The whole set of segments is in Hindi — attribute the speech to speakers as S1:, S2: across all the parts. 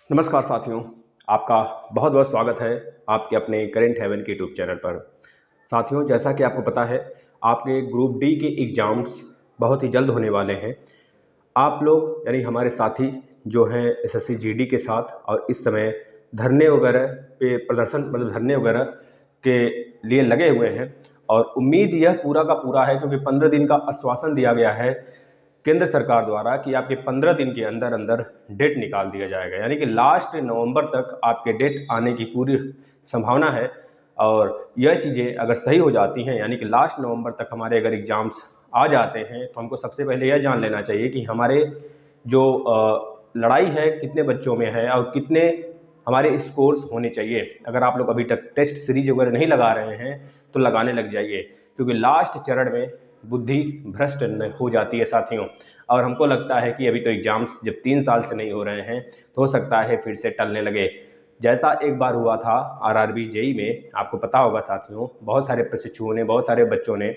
S1: नमस्कार साथियों, आपका बहुत बहुत स्वागत है आपके अपने करेंट हेवन के यूट्यूब चैनल पर। साथियों, जैसा कि आपको पता है, आपके ग्रुप डी के एग्ज़ाम्स बहुत ही जल्द होने वाले हैं। आप लोग यानी हमारे साथी जो हैं एसएससी जीडी के साथ और इस समय धरने वगैरह पे प्रदर्शन धरने वगैरह के लिए लगे हुए हैं और उम्मीद यह पूरा का पूरा है क्योंकि 15 दिन का आश्वासन दिया गया है केंद्र सरकार द्वारा कि आपके 15 दिन के अंदर अंदर डेट निकाल दिया जाएगा, यानी कि लास्ट नवंबर तक आपके डेट आने की पूरी संभावना है। और यह चीज़ें अगर सही हो जाती हैं यानी कि लास्ट नवंबर तक हमारे अगर एग्ज़ाम्स आ जाते हैं तो हमको सबसे पहले यह जान लेना चाहिए कि हमारे जो लड़ाई है कितने बच्चों में है और कितने हमारे स्कोर्स होने चाहिए। अगर आप लोग अभी तक टेस्ट सीरीज वगैरह नहीं लगा रहे हैं तो लगाने लग जाइए, क्योंकि लास्ट चरण में बुद्धि भ्रष्ट हो जाती है साथियों। और हमको लगता है कि अभी तो एग्ज़ाम्स जब 3 साल से नहीं हो रहे हैं तो हो सकता है फिर से टलने लगे, जैसा एक बार हुआ था आरआरबी जेई में। आपको पता होगा साथियों, बहुत सारे प्रशिक्षुओं ने, बहुत सारे बच्चों ने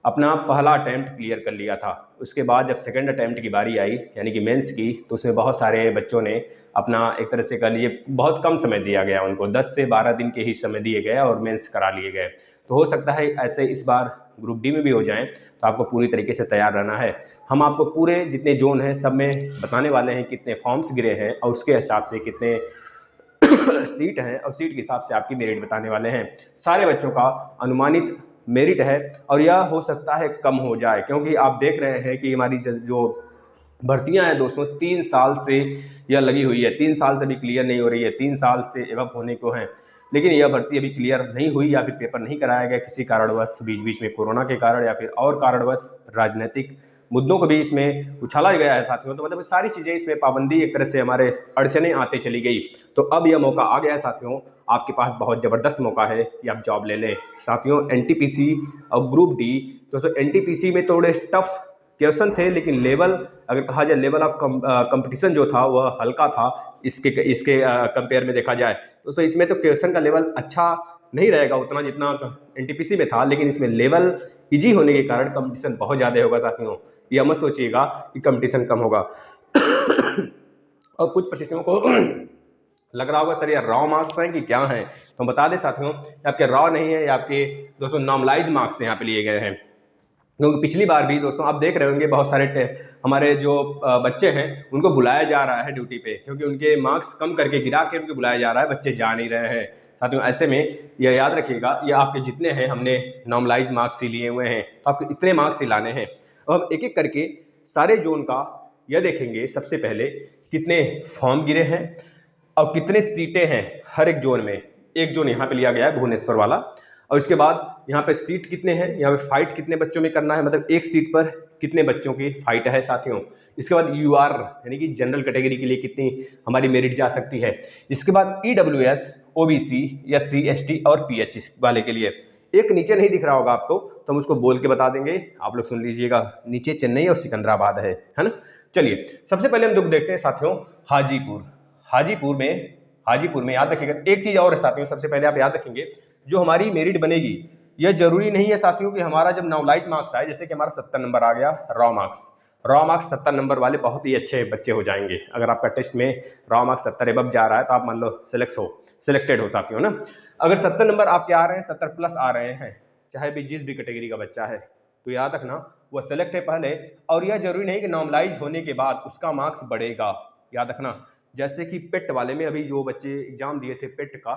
S1: अपना पहला अटैम्प्ट क्लियर कर लिया था। उसके बाद जब सेकंड अटैम्प्ट की बारी आई यानी कि मेंस की, तो उसमें बहुत सारे बच्चों ने अपना एक तरह से कह लीजिए बहुत कम समय दिया गया उनको, 10 से 12 दिन के ही समय दिए गए और मेंस करा लिए गए। तो हो सकता है ऐसे इस बार ग्रुप डी में भी हो जाएं, तो आपको पूरी तरीके से तैयार रहना है। हम आपको पूरे जितने जोन हैं सब में बताने वाले हैं कितने फॉर्म्स गिरे हैं और उसके हिसाब से कितने सीट हैं और सीट के हिसाब से आपकी मेरिट बताने वाले हैं। सारे बच्चों का अनुमानित मेरिट है और यह हो सकता है कम हो जाए, क्योंकि आप देख रहे हैं कि हमारी जो भर्तियां हैं दोस्तों, 3 साल से यह लगी हुई है, 3 साल से भी क्लियर नहीं हो रही है, 3 साल से एवं होने को है, लेकिन यह भर्ती अभी क्लियर नहीं हुई या फिर पेपर नहीं कराया गया किसी कारणवश, बीच बीच में कोरोना के कारण या फिर और कारणवश राजनीतिक मुद्दों को भी इसमें उछाला गया है साथियों। तो मतलब सारी चीज़ें इसमें पाबंदी एक तरह से हमारे अड़चने आते चली गई। तो अब यह मौका आ गया है साथियों, आपके पास बहुत ज़बरदस्त मौका है कि आप जॉब ले लें साथियों। एनटीपीसी और ग्रुप डी, दोस्तों एनटीपीसी में थोड़े टफ क्वेश्चन थे, लेकिन लेवल अगर कहा जाए लेवल ऑफ कंपटीशन जो था वह हल्का था इसके कंपेयर में देखा जाए। दोस्तों इसमें तो क्वेश्चन का लेवल अच्छा नहीं रहेगा उतना जितना एनटीपीसी में था, लेकिन इसमें लेवल इजी होने के कारण कंपटीशन बहुत ज़्यादा होगा साथियों। यह मत सोचिएगा कि कंपटीशन कम होगा। और कुछ प्रशिक्षुओं को लग रहा होगा सर ये रॉ मार्क्स हैं कि क्या हैं, तो हम बता दें साथियों आपके रॉ नहीं है, ये आपके दोस्तों नॉर्मलाइज मार्क्स यहाँ पे लिए गए हैं। क्योंकि पिछली बार भी दोस्तों आप देख रहे होंगे बहुत सारे हमारे जो बच्चे हैं उनको बुलाया जा रहा है ड्यूटी पे, क्योंकि उनके मार्क्स कम करके गिरा के उनको बुलाया जा रहा है, बच्चे जा नहीं रहे हैं साथियों। ऐसे में यह याद रखिएगा, ये आपके जितने हैं हमने नॉर्मलाइज मार्क्स ही लिए हुए हैं, तो आपको इतने मार्क्स ही लाने हैं। अब हम एक एक करके सारे जोन का यह देखेंगे। सबसे पहले कितने फॉर्म गिरे हैं और कितने सीटें हैं हर एक जोन में। एक जोन यहाँ पे लिया गया है भुवनेश्वर वाला, और इसके बाद यहाँ पे सीट कितने हैं, यहाँ पे फाइट कितने बच्चों में करना है, मतलब एक सीट पर कितने बच्चों की फाइट है साथियों। इसके बाद यूआर यानी कि जनरल कैटेगरी के लिए कितनी हमारी मेरिट जा सकती है। इसके बाद ईडब्ल्यूएस, ओबीसी, एससी, एसटी और पीएच वाले के लिए एक नीचे नहीं दिख रहा होगा आपको, तो हम उसको बोल के बता देंगे, आप लोग सुन लीजिएगा। नीचे चेन्नई और सिकंदराबाद है ना। चलिए सबसे पहले हम लोग देखते हैं साथियों हाजीपुर। हाजीपुर में याद रखिएगा एक चीज़ और है साथियों, सबसे पहले आप याद रखेंगे जो हमारी मेरिट बनेगी, यह जरूरी नहीं है साथियों कि हमारा जब नॉर्मलाइज मार्क्स आए, जैसे कि हमारा 70 नंबर आ गया रॉ मार्क्स 70 नंबर वाले बहुत ही अच्छे बच्चे हो जाएंगे। अगर आपका टेस्ट में रॉ मार्क्स 70 एबव जा रहा है तो आप मान लो सिलेक्टेड हो साथियों ना। अगर 70 नंबर आपके आ रहे हैं, 70 प्लस आ रहे हैं, चाहे भी जिस भी कैटेगरी का बच्चा है, तो याद रखना वह सेलेक्ट है पहले। और यह जरूरी नहीं कि नॉर्मलाइज होने के बाद उसका मार्क्स बढ़ेगा, याद रखना। जैसे कि पेट वाले में अभी जो बच्चे एग्जाम दिए थे पेट का,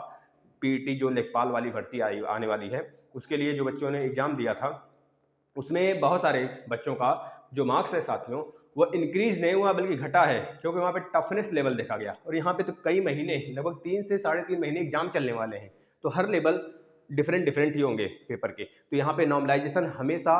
S1: पीटी जो लेखपाल वाली भर्ती आई आने वाली है, उसके लिए जो बच्चों ने एग्जाम दिया था, उसमें बहुत सारे बच्चों का जो मार्क्स है साथियों वो इंक्रीज नहीं हुआ बल्कि घटा है, क्योंकि वहाँ पे टफनेस लेवल देखा गया। और यहाँ पे तो कई महीने, लगभग 3 से 3.5 महीने एग्जाम चलने वाले हैं, तो हर लेवल डिफरेंट ही होंगे पेपर के। तो यहाँ पे नॉर्मलाइजेशन हमेशा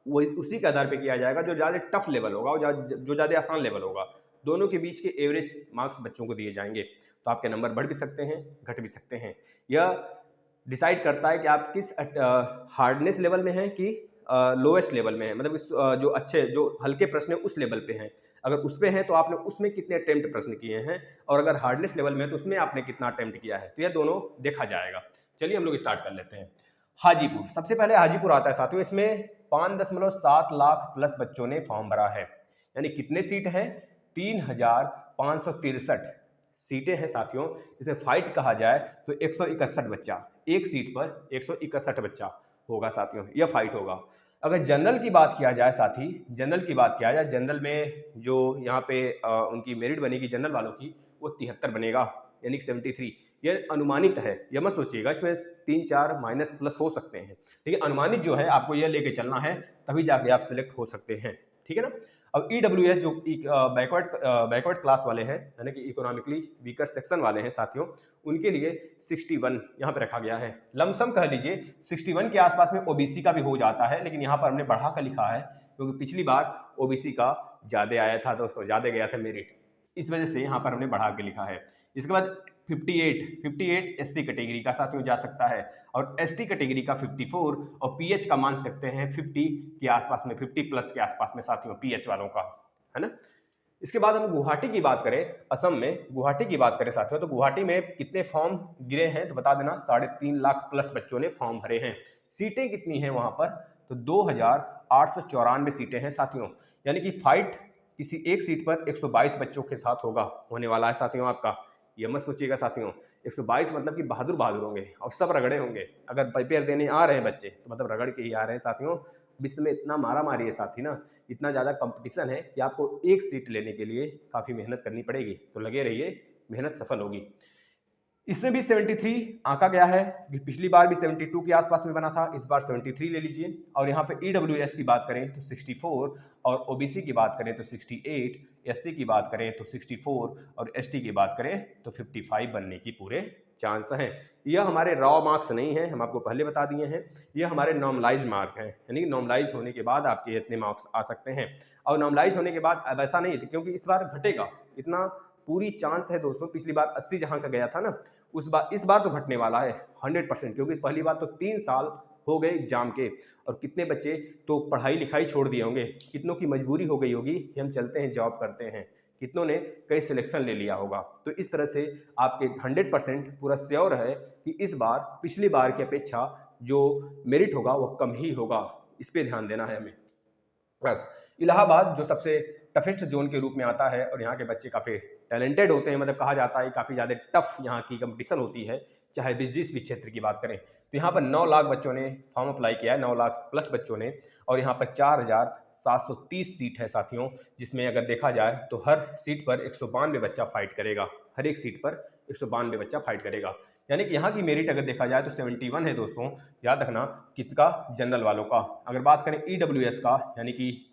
S1: वो उसी के आधार पे किया जाएगा जो ज़्यादा टफ लेवल होगा और जो ज़्यादा आसान लेवल होगा, दोनों के बीच के एवरेज मार्क्स बच्चों को दिए जाएंगे। तो आपके नंबर बढ़ भी सकते हैं, घट भी सकते हैं। यह डिसाइड करता है कि आप किस हार्डनेस लेवल में हैं कि लोएस्ट लेवल में है, मतलब जो अच्छे जो हल्के प्रश्न है उस लेवल पे हैं। अगर उस पे हैं तो आपने उसमें कितने अटेम्प्ट प्रश्न किए हैं, और अगर हार्डनेस लेवल में है तो उसमें आपने कितना अटेम्प्ट किया है, तो यह दोनों देखा जाएगा। चलिए हम लोग स्टार्ट कर लेते हैं। हाजीपुर, सबसे पहले हाजीपुर आता है साथियों। इसमें 5.7 लाख प्लस बच्चों ने फॉर्म भरा है, यानी कितने सीट है 3563 सीटें हैं साथियों, इसे फाइट कहा जाए तो 161 बच्चा, एक सीट पर 161 बच्चा होगा साथियों, यह फाइट होगा। अगर जनरल की बात किया जाए साथी, जनरल की बात किया जाए, जनरल में जो यहाँ पे उनकी मेरिट बनेगी जनरल वालों की, वो 73 बनेगा, यानी कि 73। ये अनुमानित है, ये मत सोचिएगा इसमें 3-4 माइनस प्लस हो सकते हैं, ठीक है। अनुमानित जो है आपको यह लेके चलना है, तभी जाके आप सिलेक्ट हो सकते हैं, ठीक है ना। अब EWS जो बैकवर्ड क्लास वाले हैं, यानी कि इकोनॉमिकली वीकर सेक्शन वाले हैं साथियों, उनके लिए 61 यहाँ पे रखा गया है। लमसम कह लीजिए 61 के आसपास में OBC का भी हो जाता है, लेकिन यहाँ पर हमने बढ़ा कर लिखा है क्योंकि पिछली बार OBC का ज़्यादा आया था दोस्तों, ज़्यादा गया था मेरिट, इस वजह से यहाँ पर हमने बढ़ा के लिखा है। इसके बाद 58 SC कैटेगरी का साथियों जा सकता है, और ST कैटेगरी का 54, और PH का मान सकते हैं 50 के आसपास में, 50 प्लस के आसपास में साथियों PH वालों का, है ना। इसके बाद हम गुवाहाटी की बात करें, असम में गुवाहाटी की बात करें साथियों, तो गुवाहाटी में कितने फॉर्म गिरे हैं तो बता देना, 3.5 लाख प्लस बच्चों ने फॉर्म भरे हैं। सीटें कितनी हैं वहां पर, तो 2894 सीटें हैं साथियों, यानी कि फाइट किसी एक सीट पर 122 बच्चों के साथ होने वाला है साथियों आपका। ये मत सोचिएगा साथियों 122 मतलब कि बहादुर बहादुर होंगे और सब रगड़े होंगे। अगर पेपर देने आ रहे हैं बच्चे तो मतलब रगड़ के ही आ रहे हैं साथियों। विश्व में इतना मारा मारी है साथी ना, इतना ज़्यादा कंपटीशन है कि आपको एक सीट लेने के लिए काफ़ी मेहनत करनी पड़ेगी, तो लगे रहिए, मेहनत सफल होगी। इसमें भी 73 आंका गया है, पिछली बार भी 72 के आसपास में बना था, इस बार 73 ले लीजिए। और यहाँ पे EWS की बात करें तो 64, और OBC की बात करें तो 68, SC की बात करें तो 64, और ST की बात करें तो 55 बनने की पूरे चांस हैं। यह हमारे रॉ मार्क्स नहीं है, हम आपको पहले बता दिए हैं, यह हमारे नॉर्मलाइज मार्क हैं, यानी नॉर्मलाइज होने के बाद आपके इतने मार्क्स आ सकते हैं। और नॉर्मलाइज होने के बाद अब ऐसा नहीं, क्योंकि इस बार घटेगा, इतना पूरी चांस है दोस्तों। पिछली बार 80 जहां का गया था ना, इस बार तो घटने वाला है 100%, क्योंकि पहली बार तो 3 साल हो गए एग्जाम के, और कितने बच्चे तो पढ़ाई लिखाई छोड़ दिए होंगे, कितनों की मजबूरी हो गई होगी कि हम चलते हैं जॉब करते हैं, कितनों ने कई सिलेक्शन ले लिया होगा। तो इस तरह से आपके 100% पूरा श्योर है कि इस बार पिछली बार की अपेक्षा जो मेरिट होगा वो कम ही होगा, इस पर ध्यान देना है हमें। बस इलाहाबाद जो सबसे टफेस्ट जोन के रूप में आता है, और यहाँ के बच्चे काफ़ी टैलेंटेड होते हैं, मतलब कहा जाता है काफ़ी ज़्यादा टफ यहाँ की कंपटीशन होती है, चाहे जिस भी क्षेत्र की बात करें। तो यहाँ पर 9 लाख बच्चों ने फॉर्म अप्लाई किया है, 9 लाख प्लस बच्चों ने, और यहाँ पर 4730 सीट है साथियों, जिसमें अगर देखा जाए तो हर सीट पर 192 बच्चा फाइट करेगा, हर एक सीट पर 192 बच्चा फाइट करेगा। यानी कि यहाँ की मेरिट अगर देखा जाए तो 71 है दोस्तों, याद रखना, किसका, जनरल वालों का। अगर बात करें EWS का, यानी कि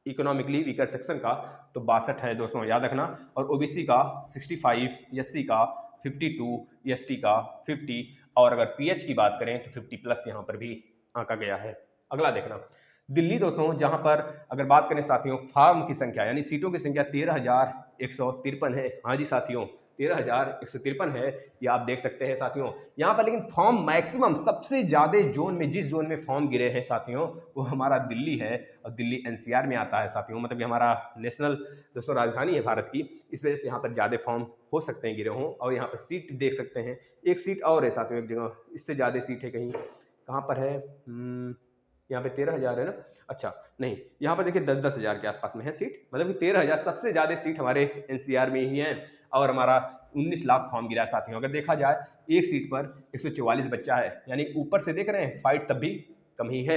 S1: इकोनॉमिकली वीकर सेक्शन का, तो 62 है दोस्तों, याद रखना। और OBC का 65, SC का 52, ST का 50, और अगर PH की बात करें तो 50 प्लस यहाँ पर भी आंका गया है। अगला देखना दिल्ली दोस्तों, जहां पर अगर बात करें साथियों फॉर्म की संख्या, यानी सीटों की संख्या 13,153 है। हाँ जी साथियों, 13,153 है, ये आप देख सकते हैं साथियों यहाँ पर। लेकिन फॉर्म मैक्सिमम सबसे ज़्यादा जोन में, जिस जोन में फॉर्म गिरे हैं साथियों, वो हमारा दिल्ली है, और दिल्ली NCR में आता है साथियों, मतलब कि हमारा नेशनल दोस्तों राजधानी है भारत की, इस वजह से यहाँ पर ज़्यादा फॉर्म हो सकते हैं गिरे हों। और यहाँ पर सीट देख सकते हैं, एक सीट और है साथियों, एक जगह इससे ज़्यादा सीट है, कहीं कहाँ पर है, यहाँ पे 13,000 है ना, अच्छा नहीं, यहाँ पर देखिए 10-10 हज़ार के आसपास में है सीट, मतलब कि 13,000 सबसे ज़्यादा सीट हमारे NCR में ही हैं। और हमारा 19 लाख फॉर्म गिरा साथियों। अगर देखा जाए एक सीट पर 144 बच्चा है, यानी ऊपर से देख रहे हैं फाइट तब भी कम ही है।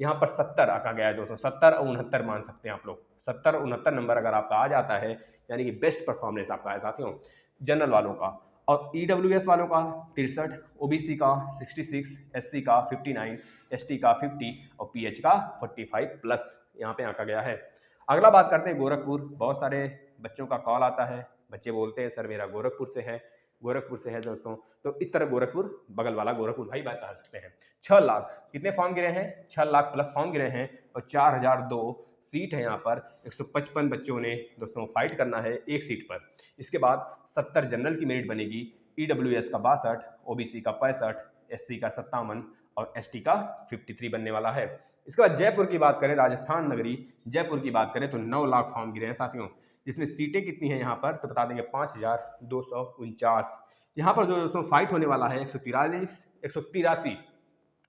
S1: यहाँ पर 70 आका गया है दोस्तों, 70 और 69 मान सकते हैं आप लोग, 70 और 69 नंबर अगर आपका आ जाता है, यानी कि बेस्ट परफॉर्मेंस आपका है साथियों जनरल वालों का। और EWS वालों का 63, OBC का 66, SC का 59, ST का 50, और PH का 45 प्लस यहाँ पे आंका गया है। अगला बात करते हैं गोरखपुर। बहुत सारे बच्चों का कॉल आता है, बच्चे बोलते हैं सर मेरा गोरखपुर से है, गोरखपुर से है दोस्तों। तो इस तरह गोरखपुर, बगल वाला गोरखपुर भाई बात कर सकते हैं। 6 लाख कितने फॉर्म गिरे हैं, 6 लाख प्लस फॉर्म गिरे हैं, और 4002 सीट है यहाँ पर। 155 बच्चों ने दोस्तों फाइट करना है एक सीट पर। इसके बाद 70 जनरल की मेरिट बनेगी, EWS का 62, OBC का 65, SC का 57, और ST का 53 बनने वाला है। इसके बाद जयपुर की बात करें, राजस्थान नगरी जयपुर की बात करें तो 9 लाख फॉर्म गिरे हैं साथियों, जिसमें सीटें कितनी हैं यहाँ पर तो बता देंगे 5,249। यहाँ पर जो दोस्तों फाइट होने वाला है 183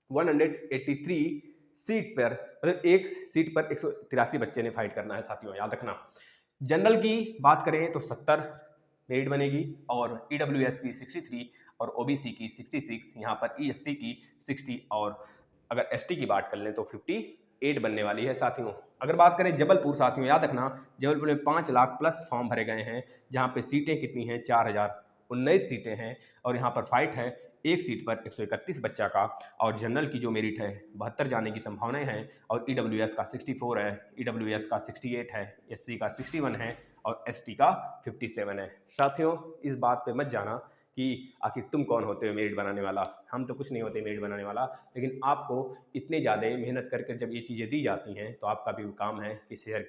S1: 183 सीट पर, मतलब एक सीट पर 183 बच्चे ने फाइट करना है साथियों, याद रखना। जनरल की बात करें तो 70 मेरिट बनेगी, और EWS की 63 और OBC की 66, यहाँ पर ESC की 60 और अगर ST की बात कर लें तो 58 बनने वाली है साथियों। अगर बात करें जबलपुर, साथियों याद रखना जबलपुर में 5 लाख प्लस फॉर्म भरे गए हैं, जहाँ पे सीटें कितनी हैं 4019 सीटें हैं, और यहाँ पर फाइट है एक सीट पर 131 बच्चा का, और जनरल की जो मेरिट है 72 जाने की संभावनाएं हैं, और EWS का 64 है, EWS का 68 है, SC का 61 है और ST का 57 है। साथियों इस बात पे मत जाना कि आखिर तुम कौन होते हो मेरिट बनाने वाला, हम तो कुछ नहीं होते मेरिट बनाने वाला, लेकिन आपको इतने ज़्यादा मेहनत करके जब ये चीज़ें दी जाती हैं तो आपका भी काम है कि शेयर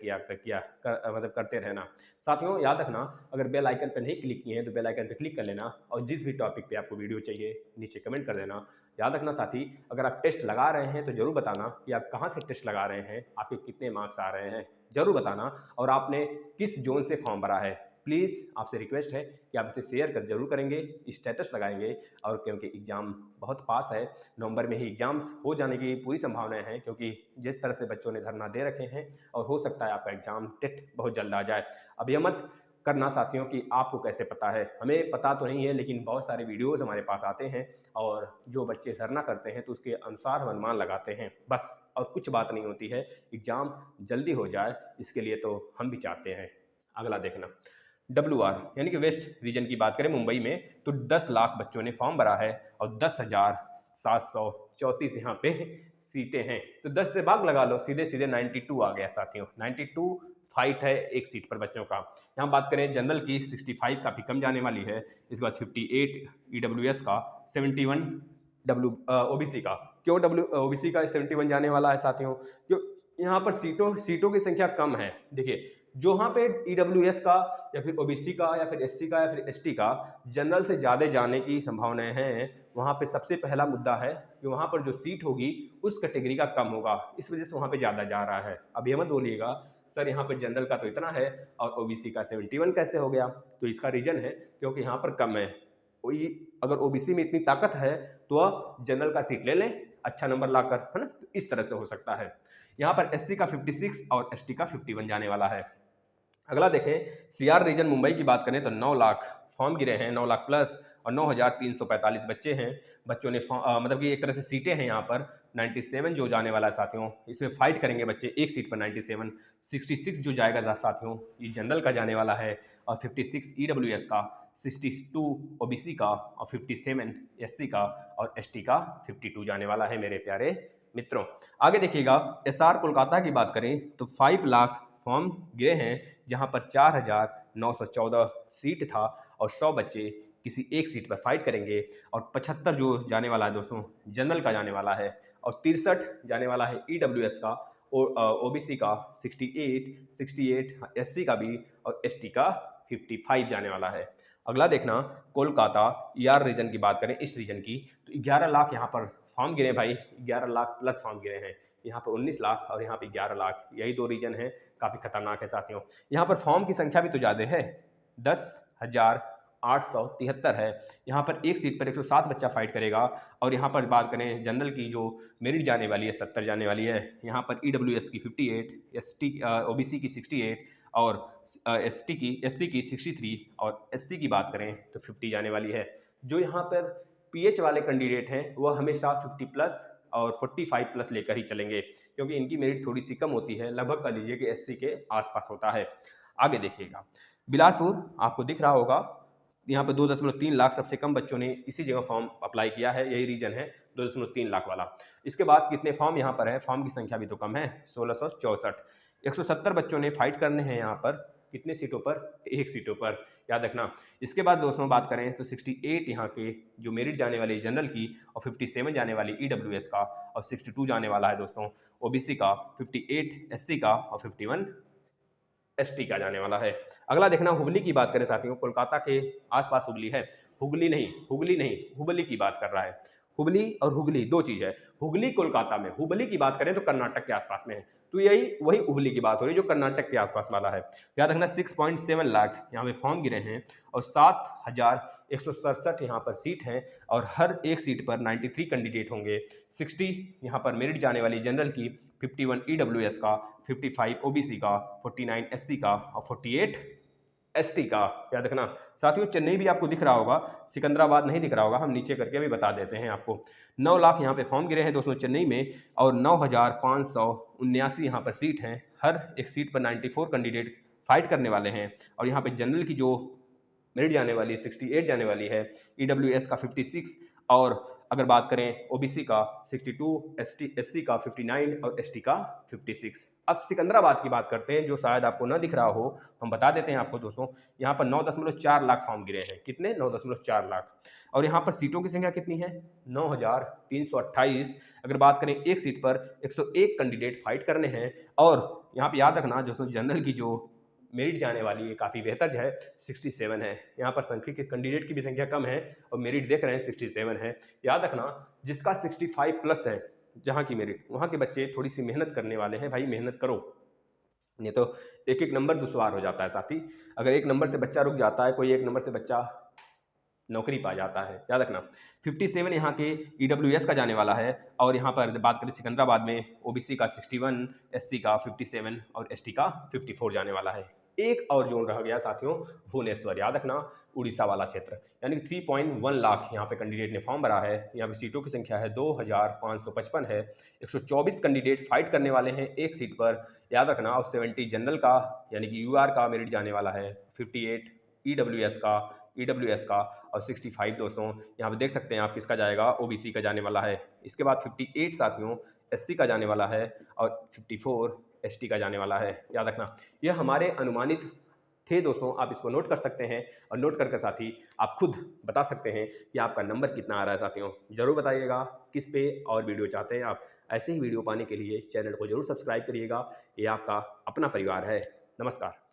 S1: मतलब करते रहना। साथियों याद रखना अगर बेल आइकन पर नहीं क्लिक किए हैं तो बेल आइकन पर क्लिक कर लेना, और जिस भी टॉपिक पे आपको वीडियो चाहिए नीचे कमेंट कर देना। याद रखना साथी, अगर आप टेस्ट लगा रहे हैं तो ज़रूर बताना कि आप कहाँ से टेस्ट लगा रहे हैं, आपके कितने मार्क्स आ रहे हैं ज़रूर बताना, और आपने किस जोन से फॉर्म भरा है। प्लीज़ आपसे रिक्वेस्ट है कि आप इसे शेयर कर जरूर करेंगे, स्टेटस लगाएंगे, और क्योंकि एग्ज़ाम बहुत पास है, नवंबर में ही एग्ज़ाम्स हो जाने की पूरी संभावनाएं हैं, क्योंकि जिस तरह से बच्चों ने धरना दे रखे हैं, और हो सकता है आपका एग्ज़ाम टेट बहुत जल्द आ जाए। अब यह मत करना साथियों कि आपको कैसे पता है, हमें पता तो नहीं है, लेकिन बहुत सारे वीडियोज़ हमारे पास आते हैं और जो बच्चे धरना करते हैं तो उसके अनुसार हम अनुमान लगाते हैं बस, और कुछ बात नहीं होती है। एग्ज़ाम जल्दी हो जाए इसके लिए तो हम भी चाहते हैं। अगला देखना WR यानी कि वेस्ट रीजन की बात करें मुंबई में तो 10 लाख बच्चों ने फॉर्म भरा है, और 10,734 यहाँ पे सीटें हैं, तो 10 से भाग लगा लो, सीधे सीधे 92 आ गया साथियों। 92 फाइट है एक सीट पर बच्चों का। यहाँ बात करें जनरल की 65 काफ़ी कम जाने वाली है, इसके बाद 58 EWS का, 71 OBC का। क्यों OBC का 71 जाने वाला है साथियों? क्यों यहाँ पर सीटों की संख्या कम है। देखिए जो यहाँ पे EWS का या फिर OBC का या फिर SC का या फिर ST का जनरल से ज़्यादा जाने की संभावनाएं हैं, वहाँ पे सबसे पहला मुद्दा है कि वहाँ पर जो सीट होगी उस कैटेगरी का कम होगा, इस वजह से वहाँ पे ज़्यादा जा रहा है। अब ये मत बोलिएगा सर यहाँ पर जनरल का तो इतना है और OBC का 71 कैसे हो गया, तो इसका रीज़न है क्योंकि यहाँ पर कम है। अगर OBC में इतनी ताकत है तो वह जनरल का सीट ले लें अच्छा नंबर लाकर, है ना, तो इस तरह से हो सकता है। यहाँ पर SC का 56 और ST का 51 जाने वाला है। अगला देखें CR रीजन मुंबई की बात करें तो 9 लाख फॉर्म गिरे हैं, 9 लाख प्लस, और 9,345 बच्चे हैं। बच्चों ने मतलब कि एक तरह से सीटें हैं यहाँ पर 97 जो जाने वाला है साथियों, इसमें फाइट करेंगे बच्चे एक सीट पर 97। 66 जो जाएगा साथियों ये जनरल का जाने वाला है, और 56 EWS का, 62 OBC का, और 57 SC का, और ST का 52 जाने वाला है मेरे प्यारे मित्रों। आगे देखिएगा SR कोलकाता की बात करें तो 5 लाख फॉर्म गिरे हैं, जहां पर 4,914 सीट था, और 100 बच्चे किसी एक सीट पर फाइट करेंगे, और 75 जो जाने वाला है दोस्तों जनरल का जाने वाला है, और 63 जाने वाला है EWS का, OBC का 68 SC का भी, और ST का 55 जाने वाला है। अगला देखना कोलकाता ER रीजन की बात करें, इस रीजन की, तो 11 लाख यहाँ पर फॉर्म गिरे भाई, 11 लाख प्लस फॉर्म गिरे हैं। यहाँ पर 19 लाख और यहाँ पे 11 लाख, यही दो रीजन है, काफ़ी खतरनाक है साथियों। यहाँ पर फॉर्म की संख्या भी तो ज़्यादा है, 10,873 है। यहाँ पर एक सीट पर 107 बच्चा फाइट करेगा, और यहाँ पर बात करें जनरल की जो मेरिट जाने वाली है 70 जाने वाली है। यहाँ पर EWS की 58, OBC की 68, और SC की 63, और SC की बात करें तो 50 जाने वाली है। जो यहाँ पर PH वाले कैंडिडेट हैं वह हमेशा 50 प्लस और 45 प्लस लेकर ही चलेंगे, क्योंकि इनकी मेरिट थोड़ी सी कम होती है, लगभग कर लीजिए कि SC के आसपास होता है। आगे देखिएगा बिलासपुर आपको दिख रहा होगा, यहाँ पर 2.3 लाख सबसे कम बच्चों ने इसी जगह फॉर्म अप्लाई किया है, यही रीजन है 2.3 लाख वाला। इसके बाद कितने फॉर्म यहाँ पर है, फॉर्म की संख्या भी तो कम है, 1664। 170 बच्चों ने फाइट करने हैं यहाँ पर, कितने सीटों पर, एक सीटों पर, याद रखना। इसके बाद दोस्तों बात करें तो 68 यहाँ के जो मेरिट जाने वाली जनरल की, और 57 जाने वाली EWS का, और 62 जाने वाला है दोस्तों OBC का, 58 SC का, और 51 ST का जाने वाला है। अगला देखना हुबली की बात करें साथियों, कोलकाता के आसपास हुबली है, हुबली नहीं हुबली की बात कर रहा है। हुबली और हुगली दो चीज़ है, हुगली कोलकाता में, हुबली की बात करें तो कर्नाटक के आसपास में है, तो यही वही हुबली की बात हो रही है जो कर्नाटक के आसपास वाला है। याद रखना 6.7 लाख यहाँ पे फॉर्म गिरे हैं, और 7,167 यहाँ पर सीट है, और हर एक सीट पर 93 कैंडिडेट होंगे। 60 यहाँ पर मेरिट जाने वाली जनरल की, 51 EWS का, 55 OBC का, 49 SC का, और 48 एसटी का, याद रखना साथियों। चेन्नई भी आपको दिख रहा होगा, सिकंदराबाद नहीं दिख रहा होगा, हम नीचे करके भी बता देते हैं आपको। 9 लाख यहाँ पे फॉर्म गिरे हैं दोस्तों चेन्नई में, और 9,579 यहाँ पर सीट हैं। हर एक सीट पर 94 कैंडिडेट फाइट करने वाले हैं। और यहाँ पे जनरल की जो मेरिट जाने वाली 68 जाने वाली है, ईडब्ल्यूएस का 56, और अगर बात करें ओबीसी का 62, एससी का 59 और एसटी का 56। अब सिकंदराबाद की बात करते हैं, जो शायद आपको न दिख रहा हो, हम बता देते हैं आपको दोस्तों। यहाँ पर 9.4 लाख फॉर्म गिरे हैं। कितने? 9.4 लाख। और यहाँ पर सीटों की संख्या कितनी है? 9,328। अगर बात करें एक सीट पर 101 कैंडिडेट फाइट करने हैं। और यहाँ पर याद रखना दोस्तों, जनरल की जो मेरिट जाने वाली है काफ़ी बेहतर है, 67 है। यहाँ पर संख्या के कैंडिडेट की भी संख्या कम है और मेरिट देख रहे हैं 67 है। याद रखना, जिसका 65 प्लस है जहाँ की मेरिट, वहाँ के बच्चे थोड़ी सी मेहनत करने वाले हैं। भाई मेहनत करो, नहीं तो एक एक नंबर दुश्वार हो जाता है साथी। अगर एक नंबर से बच्चा रुक जाता है, कोई एक नंबर से बच्चा नौकरी पा जाता है। याद रखना 57 यहाँ के ईडब्ल्यूएस का जाने वाला है। और यहाँ पर बात करें सिकंदराबाद में, ओबीसी का 61, एससी का 57 और एसटी का 54 जाने वाला है। एक और जोन रह गया साथियों, भुवनेश्वर। याद रखना, उड़ीसा वाला क्षेत्र, यानी कि 3.1 लाख यहाँ पे कैंडिडेट ने फॉर्म भरा है। यहाँ पे सीटों की संख्या है 2,555 है। 124 कैंडिडेट फाइट करने वाले हैं एक सीट पर। याद रखना, और 70 जनरल का यानी कि यूआर का मेरिट जाने वाला है, 58 ईडब्ल्यूएस का और 65 दोस्तों यहाँ पे देख सकते हैं आप किसका जाएगा, ओबीसी का जाने वाला है। इसके बाद 58 साथियों एससी का जाने वाला है और 54 एसटी का जाने वाला है। याद रखना, यह हमारे अनुमानित थे दोस्तों, आप इसको नोट कर सकते हैं। और नोट करके साथी आप खुद बता सकते हैं कि आपका नंबर कितना आ रहा है। साथियों जरूर बताइएगा किस पे और वीडियो चाहते हैं आप। ऐसे ही वीडियो पाने के लिए चैनल को जरूर सब्सक्राइब करिएगा। ये आपका अपना परिवार है। नमस्कार।